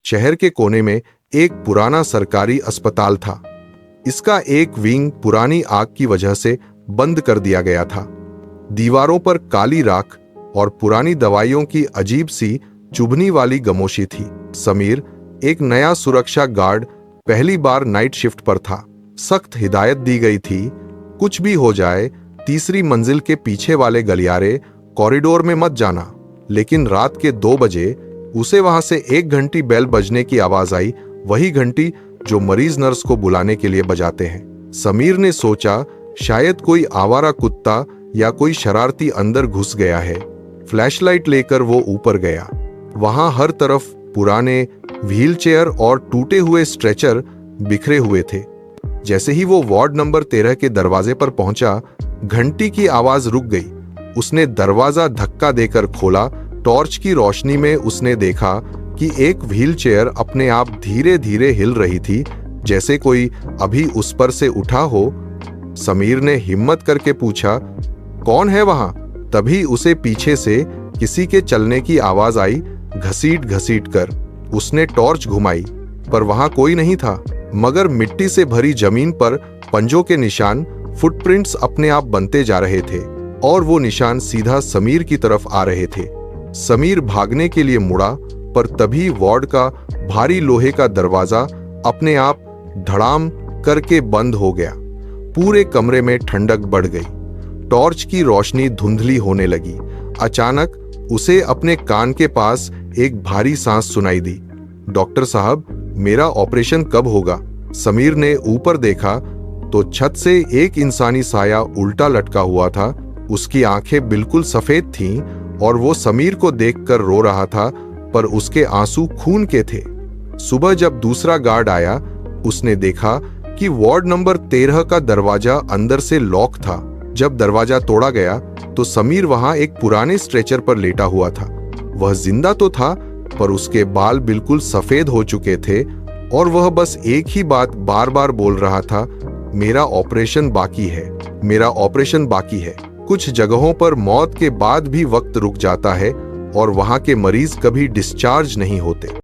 शहर के कोने में एक पुराना सरकारी अस्पताल था। इसका एक विंग पुरानी आग की वजह से बंद कर दिया गया था। दीवारों पर काली राख और पुरानी दवाइयों की अजीब सी चुभनी वाली गमोशी थी। समीर, एक नया सुरक्षा गार्ड, पहली बार नाइट शिफ्ट पर था। सख्त हिदायत दी गई थी, कुछ भी हो जाए तीसरी मंजिल के पीछे वाले गलियारे कॉरिडोर में मत जाना। लेकिन रात के 2 बजे उसे वहां से 1 घंटी बेल बजने की आवाज आई, वही घंटी जो मरीज नर्स को बुलाने के लिए बजाते हैं। समीर ने सोचा शायद कोई आवारा कुत्ता या कोई शरारती अंदर घुस गया है। फ्लैशलाइट लेकर वो ऊपर गया। वहां हर तरफ पुराने व्हीलचेयर और टूटे हुए स्ट्रेचर बिखरे हुए थे। जैसे ही वो वार्ड नंबर 13 के दरवाजे पर पहुंचा, घंटी की आवाज रुक गई। उसने दरवाजा धक्का देकर खोला। टॉर्च की रोशनी में उसने देखा कि एक व्हीलचेयर अपने आप धीरे धीरे हिल रही थी, जैसे कोई अभी उस पर से उठा हो। समीर ने हिम्मत करके पूछा, कौन है वहां? तभी उसे पीछे से किसी के चलने की आवाज आई, घसीट घसीट कर। उसने टॉर्च घुमाई, पर वहां कोई नहीं था, मगर मिट्टी से भरी जमीन पर पंजों के निशान, फुटप्रिंट्स अपने आप बनते जा रहे थे और वो निशान सीधा समीर की तरफ आ रहे थे। समीर भागने के लिए मुड़ा, पर तभी वार्ड का भारी लोहे का दरवाजा अपने आप धड़ाम करके बंद हो गया। पूरे कमरे में ठंडक बढ़ गई। टॉर्च की रोशनी धुंधली होने लगी। अचानक उसे अपने कान के पास एक भारी सांस सुनाई दी। डॉक्टर साहब, मेरा ऑपरेशन कब होगा? समीर ने ऊपर देखा तो छत से एक इंसानी साया उल्टा लटका हुआ था। उसकी आंखें बिल्कुल सफेद थीं और वो समीर को देखकर रो रहा था, पर उसके आंसू खून के थे। सुबह जब दूसरा गार्ड आया, उसने देखा कि वार्ड नंबर 13 का दरवाजा अंदर से लॉक था। जब दरवाजा तोड़ा गया तो समीर वहां एक पुराने स्ट्रेचर पर लेटा हुआ था। वह जिंदा तो था, पर उसके बाल बिल्कुल सफेद हो चुके थे और वह बस एक ही बात बार बार बोल रहा था, मेरा ऑपरेशन बाकी है, मेरा ऑपरेशन बाकी है। कुछ जगहों पर मौत के बाद भी वक्त रुक जाता है और वहां के मरीज कभी डिस्चार्ज नहीं होते।